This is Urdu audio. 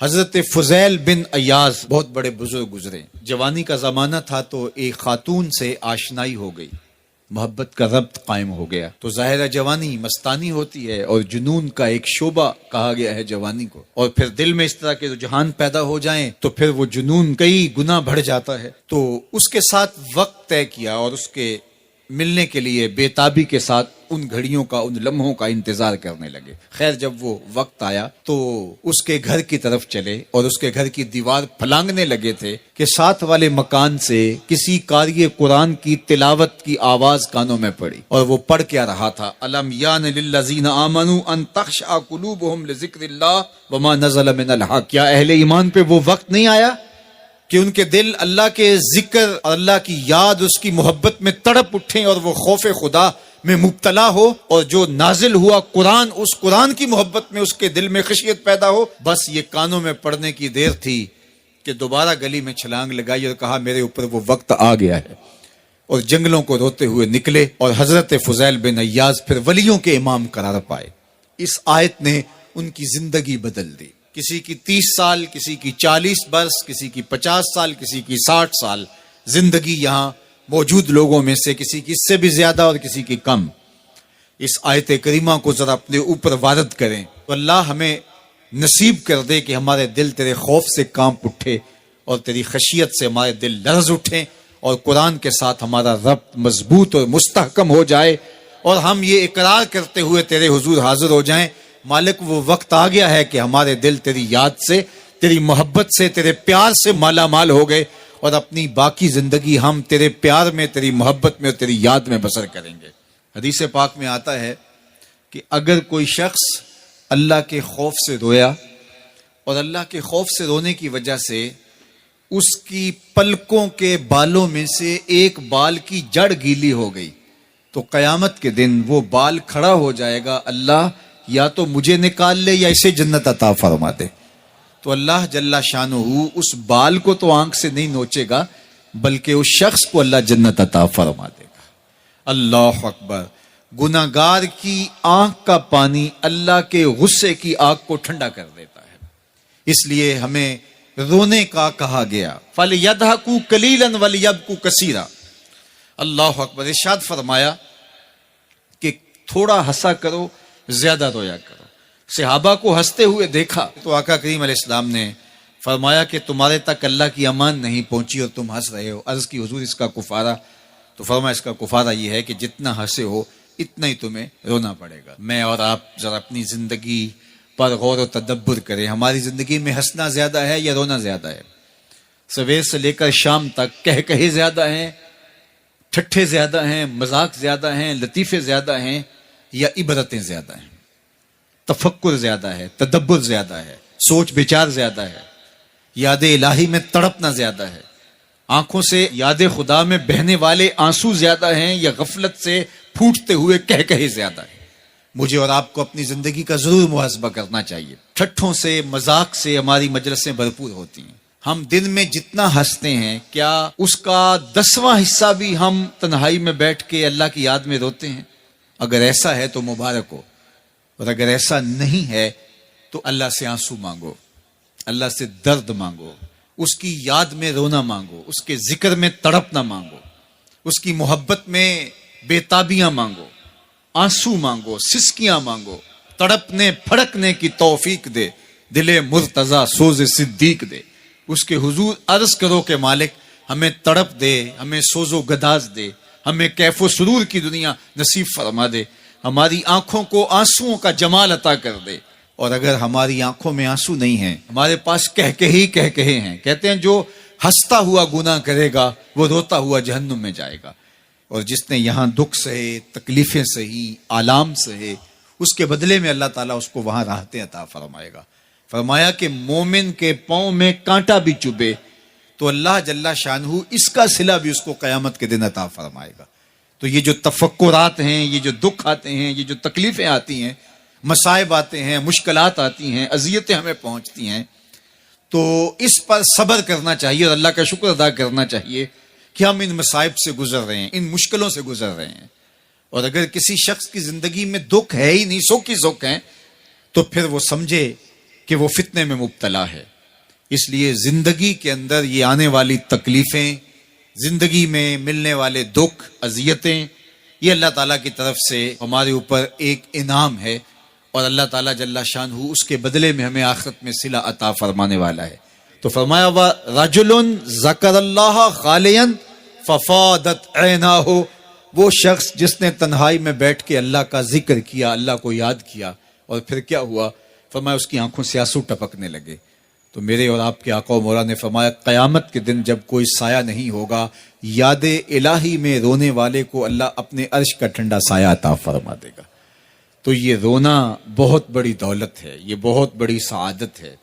حضرت فضیل بن ایاز بہت بڑے بزرگ گزرے. جوانی کا زمانہ تھا تو ایک خاتون سے آشنائی ہو گئی، محبت کا ربط قائم ہو گیا. تو ظاہرہ جوانی مستانی ہوتی ہے اور جنون کا ایک شعبہ کہا گیا ہے جوانی کو، اور پھر دل میں اس طرح کے رجحان پیدا ہو جائیں تو پھر وہ جنون کئی گنا بڑھ جاتا ہے. تو اس کے ساتھ وقت طے کیا اور اس کے ملنے کے لیے بے تابی کے ساتھ ان گھڑیوں کا، ان لمحوں کا انتظار کرنے لگے. خیر جب وہ وقت آیا تو اس کے گھر کی طرف چلے اور اس کے گھر کی دیوار پھلانگنے لگے تھے کہ ساتھ والے مکان سے کسی قاری قرآن کی تلاوت کی آواز کانوں میں پڑی. اور وہ پڑھ کیا رہا تھا، الم یان للذین آمنوا ان تخشع قلوبهم لذکر اللہ وما نزل من الحق. کیا اہل ایمان پہ وہ وقت نہیں آیا کہ ان کے دل اللہ کے ذکر اور اللہ کی یاد، اس کی محبت میں تڑپ اٹھیں اور وہ خوف خدا میں مبتلا ہو، اور جو نازل ہوا قرآن، اس قرآن کی محبت میں اس کے دل میں خشیت پیدا ہو. بس یہ کانوں میں پڑنے کی دیر تھی کہ دوبارہ گلی میں چھلانگ لگائی اور کہا میرے اوپر وہ وقت آ گیا ہے، اور جنگلوں کو روتے ہوئے نکلے اور حضرت فضیل بن ایاز پھر ولیوں کے امام قرار پائے. اس آیت نے ان کی زندگی بدل دی. کسی کی 30 سال، کسی کی 40 برس، کسی کی 50 سال، کسی کی 60 سال زندگی یہاں موجود لوگوں میں سے کسی کی اس سے بھی زیادہ اور کسی کی کم. اس آیت کریمہ کو ذرا اپنے اوپر وارد کریں تو اللہ ہمیں نصیب کر دے کہ ہمارے دل تیرے خوف سے کانپ اٹھے اور تیری خشیت سے ہمارے دل لرز اٹھیں، اور قرآن کے ساتھ ہمارا ربط مضبوط اور مستحکم ہو جائے، اور ہم یہ اقرار کرتے ہوئے تیرے حضور حاضر ہو جائیں، مالک وہ وقت آ گیا ہے کہ ہمارے دل تیری یاد سے، تیری محبت سے، تیرے پیار سے مالا مال ہو گئے، اور اپنی باقی زندگی ہم تیرے پیار میں، تیری محبت میں اور تیری یاد میں بسر کریں گے. حدیث پاک میں آتا ہے کہ اگر کوئی شخص اللہ کے خوف سے رویا اور اللہ کے خوف سے رونے کی وجہ سے اس کی پلکوں کے بالوں میں سے ایک بال کی جڑ گیلی ہو گئی تو قیامت کے دن وہ بال کھڑا ہو جائے گا، اللہ یا تو مجھے نکال لے یا اسے جنت عطا فرما دے. تو اللہ جل شانہ اس بال کو تو آنکھ سے نہیں نوچے گا، بلکہ اس شخص کو اللہ جنت عطا فرما دے گا. اللہ اکبر. گناہگار کی آنکھ کا پانی اللہ کے غصے کی آگ کو ٹھنڈا کر دیتا ہے. اس لیے ہمیں رونے کا کہا گیا، فَلْيَضْحَكُوا قَلِيلًا وَلْيَبْكُوا كَثِيرًا. اللہ اکبر. ارشاد فرمایا کہ تھوڑا ہنسا کرو، زیادہ رویا کرو. صحابہ کو ہنستے ہوئے دیکھا تو آقا کریم علیہ السلام نے فرمایا کہ تمہارے تک اللہ کی امان نہیں پہنچی اور تم ہنس رہے ہو. عرض کی حضور اس کا کفارہ؟ تو فرمایا اس کا کفارہ یہ ہے کہ جتنا ہنسے ہو اتنا ہی تمہیں رونا پڑے گا. میں اور آپ ذرا اپنی زندگی پر غور و تدبر کریں. ہماری زندگی میں ہنسنا زیادہ ہے یا رونا زیادہ ہے؟ سویر سے لے کر شام تک کہے زیادہ ہیں، ٹھٹھے زیادہ ہیں، مذاق زیادہ ہیں، لطیفے زیادہ ہیں، یا عبرتیں زیادہ ہیں؟ تفکر زیادہ ہے، تدبر زیادہ ہے، سوچ بچار زیادہ ہے، یاد الہی میں تڑپنا زیادہ ہے، آنکھوں سے یاد خدا میں بہنے والے آنسو زیادہ ہیں، یا غفلت سے پھوٹتے ہوئے کہے زیادہ ہے؟ مجھے اور آپ کو اپنی زندگی کا ضرور محاسبہ کرنا چاہیے. ٹھٹھوں سے، مذاق سے ہماری مجلسیں بھرپور ہوتی ہیں. ہم دن میں جتنا ہنستے ہیں کیا اس کا 10واں حصہ بھی ہم تنہائی میں بیٹھ کے اللہ کی یاد میں روتے ہیں؟ اگر ایسا ہے تو مبارک ہو، اور اگر ایسا نہیں ہے تو اللہ سے آنسو مانگو، اللہ سے درد مانگو، اس کی یاد میں رونا مانگو، اس کے ذکر میں تڑپنا مانگو، اس کی محبت میں بے تابیاں مانگو، آنسو مانگو، سسکیاں مانگو. تڑپنے پھڑکنے کی توفیق دے، دل مرتضی سوز صدیق دے. اس کے حضور عرض کرو کہ مالک ہمیں تڑپ دے، ہمیں سوز و گداز دے، ہمیں کیف و سرور کی دنیا نصیب فرما دے، ہماری آنکھوں کو آنسوؤں کا جمال عطا کر دے. اور اگر ہماری آنکھوں میں آنسو نہیں ہیں، ہمارے پاس کہے ہیں، کہتے ہیں جو ہنستا ہوا گناہ کرے گا وہ روتا ہوا جہنم میں جائے گا، اور جس نے یہاں دکھ سہے، تکلیفیں سہی، آلام سہے، اس کے بدلے میں اللہ تعالیٰ اس کو وہاں راحتیں عطا فرمائے گا. فرمایا کہ مومن کے پاؤں میں کانٹا بھی چبھے تو اللہ جل شانہ اس کا صلہ بھی اس کو قیامت کے دن عطا فرمائے گا. تو یہ جو تفکرات ہیں، یہ جو دکھ آتے ہیں، یہ جو تکلیفیں آتی ہیں، مصائب آتے ہیں، مشکلات آتی ہیں، اذیتیں ہمیں پہنچتی ہیں، تو اس پر صبر کرنا چاہیے اور اللہ کا شکر ادا کرنا چاہیے کہ ہم ان مصائب سے گزر رہے ہیں، ان مشکلوں سے گزر رہے ہیں. اور اگر کسی شخص کی زندگی میں دکھ ہے ہی نہیں، سکھ ہی سکھ ہیں، تو پھر وہ سمجھے کہ وہ فتنے میں مبتلا ہے. اس لیے زندگی کے اندر یہ آنے والی تکلیفیں، زندگی میں ملنے والے دکھ، اذیتیں، یہ اللہ تعالیٰ کی طرف سے ہمارے اوپر ایک انعام ہے، اور اللہ تعالیٰ جل شانہ اس کے بدلے میں ہمیں آخرت میں صلہ عطا فرمانے والا ہے. تو فرمایا رجل ذکر اللہ خالیا ففاضت عیناہ، وہ شخص جس نے تنہائی میں بیٹھ کے اللہ کا ذکر کیا، اللہ کو یاد کیا، اور پھر کیا ہوا؟ فرمایا اس کی آنکھوں سے آنسو ٹپکنے لگے. تو میرے اور آپ کے آقا و مولا نے فرمایا قیامت کے دن جب کوئی سایہ نہیں ہوگا، یاد الہی میں رونے والے کو اللہ اپنے عرش کا ٹھنڈا سایہ عطا فرما دے گا. تو یہ رونا بہت بڑی دولت ہے، یہ بہت بڑی سعادت ہے.